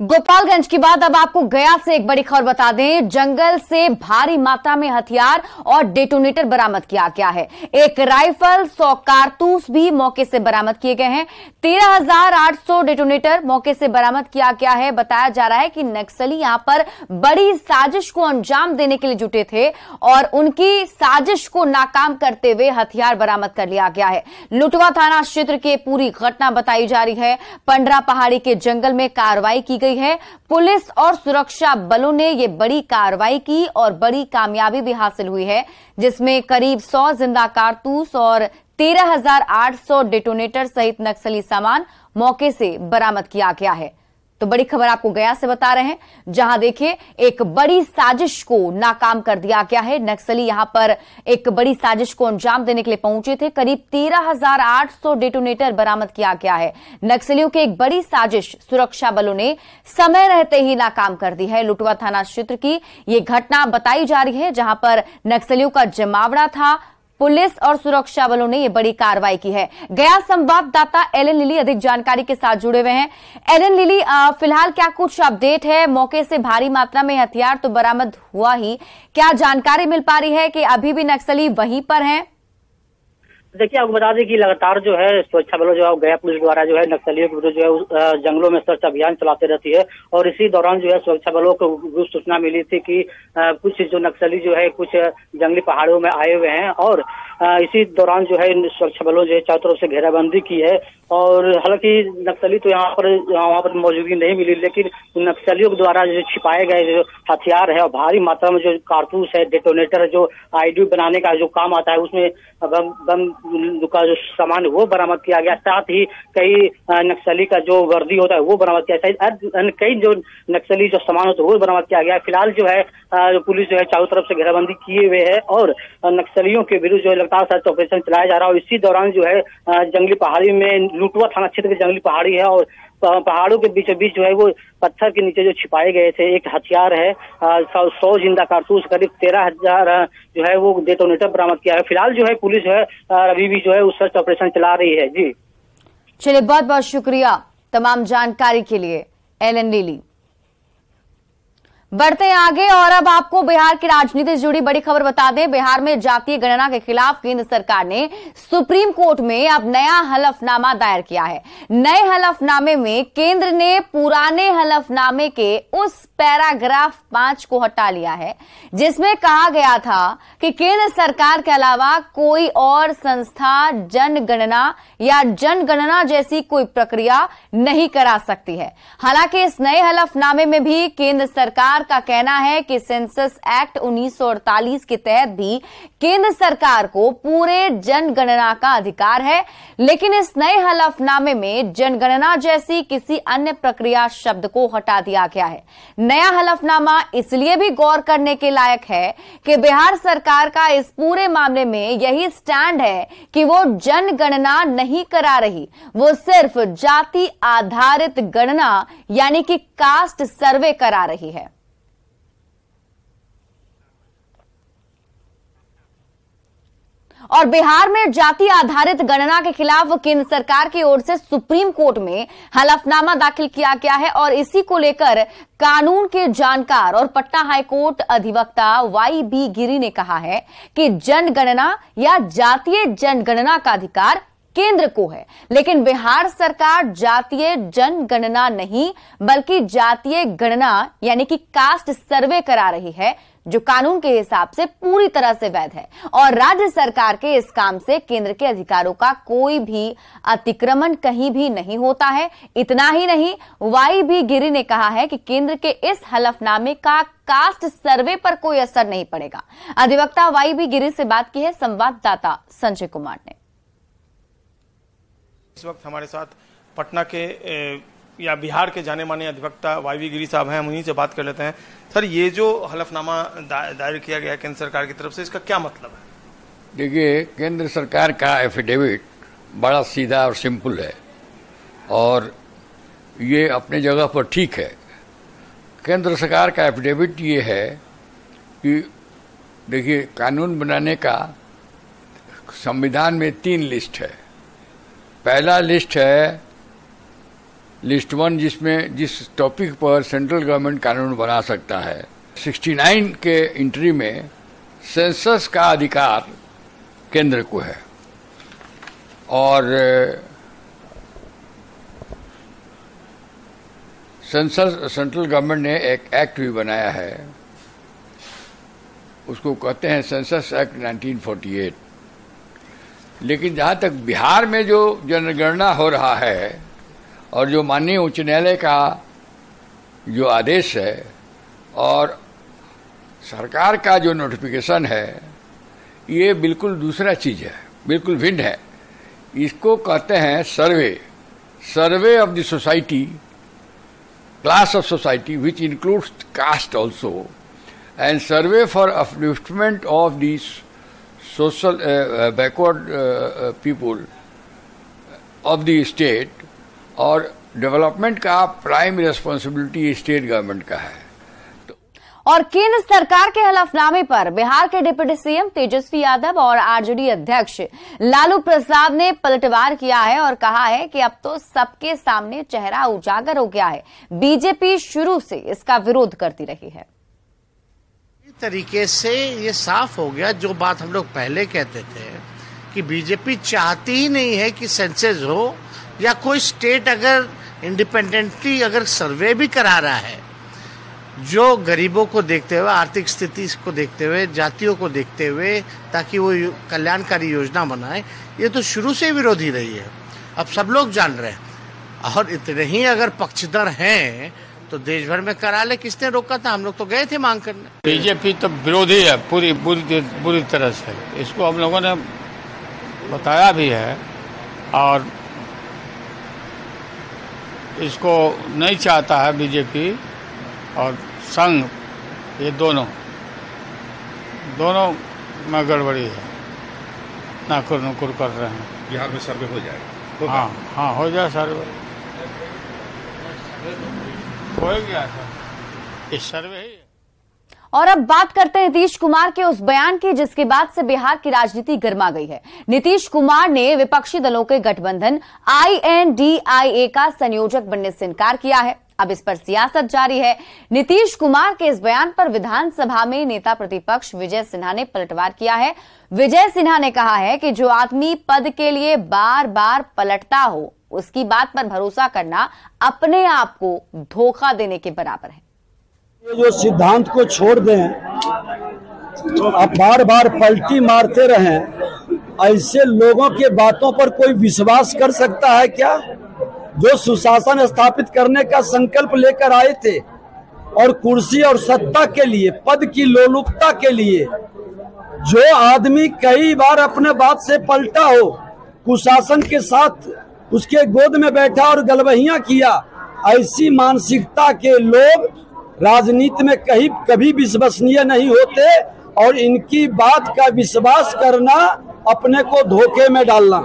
गोपालगंज की बात अब आपको गया से एक बड़ी खबर बता दें। जंगल से भारी मात्रा में हथियार और डेटोनेटर बरामद किया गया है। एक राइफल, 100 कारतूस भी मौके से बरामद किए गए हैं। 13,800 डेटोनेटर मौके से बरामद किया गया है। बताया जा रहा है कि नक्सली यहां पर बड़ी साजिश को अंजाम देने के लिए जुटे थे और उनकी साजिश को नाकाम करते हुए हथियार बरामद कर लिया गया है। लुटवा थाना क्षेत्र की पूरी घटना बताई जा रही है। पंडरा पहाड़ी के जंगल में कार्रवाई की गई है। पुलिस और सुरक्षा बलों ने यह बड़ी कार्रवाई की और बड़ी कामयाबी भी हासिल हुई है, जिसमें करीब 100 जिंदा कारतूस और 13,800 डेटोनेटर सहित नक्सली सामान मौके से बरामद किया गया है। तो बड़ी खबर आपको गया से बता रहे हैं, जहां देखिए एक बड़ी साजिश को नाकाम कर दिया गया है। नक्सली यहां पर एक बड़ी साजिश को अंजाम देने के लिए पहुंचे थे। करीब 13,800 डेटोनेटर बरामद किया गया है। नक्सलियों की एक बड़ी साजिश सुरक्षा बलों ने समय रहते ही नाकाम कर दी है। लुटवा थाना क्षेत्र की ये घटना बताई जा रही है, जहां पर नक्सलियों का जमावड़ा था। पुलिस और सुरक्षा बलों ने यह बड़ी कार्रवाई की है। गया संवाददाता एलन लिली अधिक जानकारी के साथ जुड़े हुए हैं। एलन लिली, फिलहाल क्या कुछ अपडेट है? मौके से भारी मात्रा में हथियार तो बरामद हुआ ही, क्या जानकारी मिल पा रही है कि अभी भी नक्सली वहीं पर हैं? देखिए, आपको बता दें कि लगातार जो है सुरक्षा बलों जो है गया पुलिस द्वारा जो है नक्सलियों के विरुद्ध जो है जंगलों में सर्च अभियान चलाते रहती है और इसी दौरान जो है सुरक्षा बलों को गुप्त सूचना मिली थी कि कुछ जो नक्सली जो है कुछ जंगली पहाड़ों में आए हुए हैं और इसी दौरान जो है सुरक्षा बलों जो है चारों तरफ से घेराबंदी की है। और हालांकि नक्सली तो वहाँ पर मौजूदगी नहीं मिली, लेकिन नक्सलियों के द्वारा जो छिपाए गए जो हथियार है और भारी मात्रा में जो कारतूस है, डेटोनेटर है, जो आईडी बनाने का जो काम आता है, उसमें बम का जो सामान वो बरामद किया गया। साथ ही कई नक्सली का जो वर्दी होता है वो बरामद किया गया। कई जो नक्सली जो सामान होता है वो बरामद किया गया। फिलहाल जो है पुलिस जो है चारों तरफ से घेराबंदी किए हुए है और नक्सलियों के विरुद्ध जो है लगातार सर्च ऑपरेशन चलाया जा रहा है। और इसी दौरान जो है जंगली पहाड़ी में लुटवा थाना क्षेत्र की जंगली पहाड़ी है और पहाड़ों के बीचों बीच जो है वो पत्थर के नीचे जो छिपाए गए थे एक हथियार है, 100 जिंदा कारतूस, करीब 13,000 जो है वो डेटोनेटर बरामद किया है। फिलहाल जो है पुलिस जो है अभी भी जो है उस सर्च ऑपरेशन चला रही है। जी चलिए, बहुत बहुत शुक्रिया तमाम जानकारी के लिए एलन लिली। बढ़ते हैं आगे और अब आपको बिहार की राजनीति से जुड़ी बड़ी खबर बता दें। बिहार में जातीय गणना के खिलाफ केंद्र सरकार ने सुप्रीम कोर्ट में अब नया हलफनामा दायर किया है। नए हलफनामे में केंद्र ने पुराने हलफनामे के उस पैराग्राफ 5 को हटा लिया है, जिसमें कहा गया था कि केंद्र सरकार के अलावा कोई और संस्था जनगणना या जनगणना जैसी कोई प्रक्रिया नहीं करा सकती है। हालांकि इस नए हलफनामे में भी केंद्र सरकार का कहना है कि सेंसस एक्ट 1948 के तहत भी केंद्र सरकार को पूरे जनगणना का अधिकार है, लेकिन इस नए हलफनामे में जनगणना जैसी किसी अन्य प्रक्रिया शब्द को हटा दिया गया है। नया हलफनामा इसलिए भी गौर करने के लायक है कि बिहार सरकार का इस पूरे मामले में यही स्टैंड है कि वो जनगणना नहीं करा रही, वो सिर्फ जाति आधारित गणना यानी कि कास्ट सर्वे करा रही है। और बिहार में जाति आधारित गणना के खिलाफ केंद्र सरकार की ओर से सुप्रीम कोर्ट में हलफनामा दाखिल किया गया है और इसी को लेकर कानून के जानकार और पटना हाईकोर्ट अधिवक्ता YB गिरी ने कहा है कि जनगणना या जातीय जनगणना का अधिकार केंद्र को है, लेकिन बिहार सरकार जातीय जनगणना नहीं बल्कि जातीय गणना यानी कि कास्ट सर्वे करा रही है, जो कानून के हिसाब से पूरी तरह से वैध है। और राज्य सरकार के इस काम से केंद्र के अधिकारों का कोई भी अतिक्रमण कहीं भी नहीं होता है। इतना ही नहीं, YB गिरी ने कहा है कि केंद्र के इस हलफनामे का कास्ट सर्वे पर कोई असर नहीं पड़ेगा। अधिवक्ता YB गिरी से बात की है संवाददाता संजय कुमार ने। इस वक्त हमारे साथ पटना के या बिहार के जाने माने अधिवक्ता YB गिरी साहब हैं, हम उन्हीं से बात कर लेते हैं। सर, ये जो हलफनामा दायर किया गया है केंद्र सरकार की तरफ से, इसका क्या मतलब है? देखिए, केंद्र सरकार का एफिडेविट बड़ा सीधा और सिंपल है और ये अपने जगह पर ठीक है। केंद्र सरकार का एफिडेविट ये है कि देखिए, कानून बनाने का संविधान में 3 लिस्ट है। पहला लिस्ट है लिस्ट 1 जिसमें जिस टॉपिक पर सेंट्रल गवर्नमेंट कानून बना सकता है, 69 के एंट्री में सेंसस का अधिकार केंद्र को है और सेंट्रल गवर्नमेंट ने एक एक्ट भी बनाया है, उसको कहते हैं सेंसस एक्ट 1948। लेकिन जहां तक बिहार में जो जनगणना हो रहा है और जो माननीय उच्च न्यायालय का जो आदेश है और सरकार का जो नोटिफिकेशन है, ये बिल्कुल दूसरा चीज है, बिल्कुल भिन्न है। इसको कहते हैं survey of the society, class of society which includes caste also, and survey for upliftment of this social backward people of the state, और डेवलपमेंट का प्राइम रिस्पॉन्सिबिलिटी स्टेट गवर्नमेंट का है। और केंद्र सरकार के हलफनामे पर बिहार के डिप्टी सीएम तेजस्वी यादव और आरजेडी अध्यक्ष लालू प्रसाद ने पलटवार किया है और कहा है कि अब तो सबके सामने चेहरा उजागर हो गया है। बीजेपी शुरू से इसका विरोध करती रही है। इस तरीके से ये साफ हो गया, जो बात हम लोग पहले कहते थे कि बीजेपी चाहती ही नहीं है कि सेंसस हो, या कोई स्टेट अगर इंडिपेंडेंटली अगर सर्वे भी करा रहा है, जो गरीबों को देखते हुए, आर्थिक स्थिति को देखते हुए, जातियों को देखते हुए, ताकि वो कल्याणकारी योजना बनाए, ये तो शुरू से विरोधी रही है। अब सब लोग जान रहे हैं, और इतने ही अगर पक्षधर हैं तो देश भर में करा ले, किसने रोका था? हम लोग तो गए थे मांग करने। बीजेपी तो विरोधी है बुरी तरह से, इसको हम लोगों ने बताया भी है और इसको नहीं चाहता है बीजेपी और संघ, ये दोनों में गड़बड़ी है, नाकुर नुकुर कर रहे हैं। बिहार में सर्वे हो जाएगा? हाँ हो जाए सर्वे, हो गया सर, इस सर्वे ही। और अब बात करते हैं नीतीश कुमार के उस बयान की जिसके बाद से बिहार की राजनीति गर्मा गई है। नीतीश कुमार ने विपक्षी दलों के गठबंधन INDIA का संयोजक बनने से इनकार किया है। अब इस पर सियासत जारी है। नीतीश कुमार के इस बयान पर विधानसभा में नेता प्रतिपक्ष विजय सिन्हा ने पलटवार किया है। विजय सिन्हा ने कहा है कि जो आदमी पद के लिए बार बार पलटता हो, उसकी बात पर भरोसा करना अपने आप को धोखा देने के बराबर है। ये जो सिद्धांत को छोड़ दें, आप बार बार पलटी मारते रहें, ऐसे लोगों के बातों पर कोई विश्वास कर सकता है क्या? जो सुशासन स्थापित करने का संकल्प लेकर आए थे और कुर्सी और सत्ता के लिए, पद की लोलुपता के लिए जो आदमी कई बार अपने बात से पलटा हो, कुशासन के साथ उसके गोद में बैठा और गलबहियां किया, ऐसी मानसिकता के लोग राजनीति में कभी विश्वसनीय नहीं होते और इनकी बात का विश्वास करना अपने को धोखे में डालना।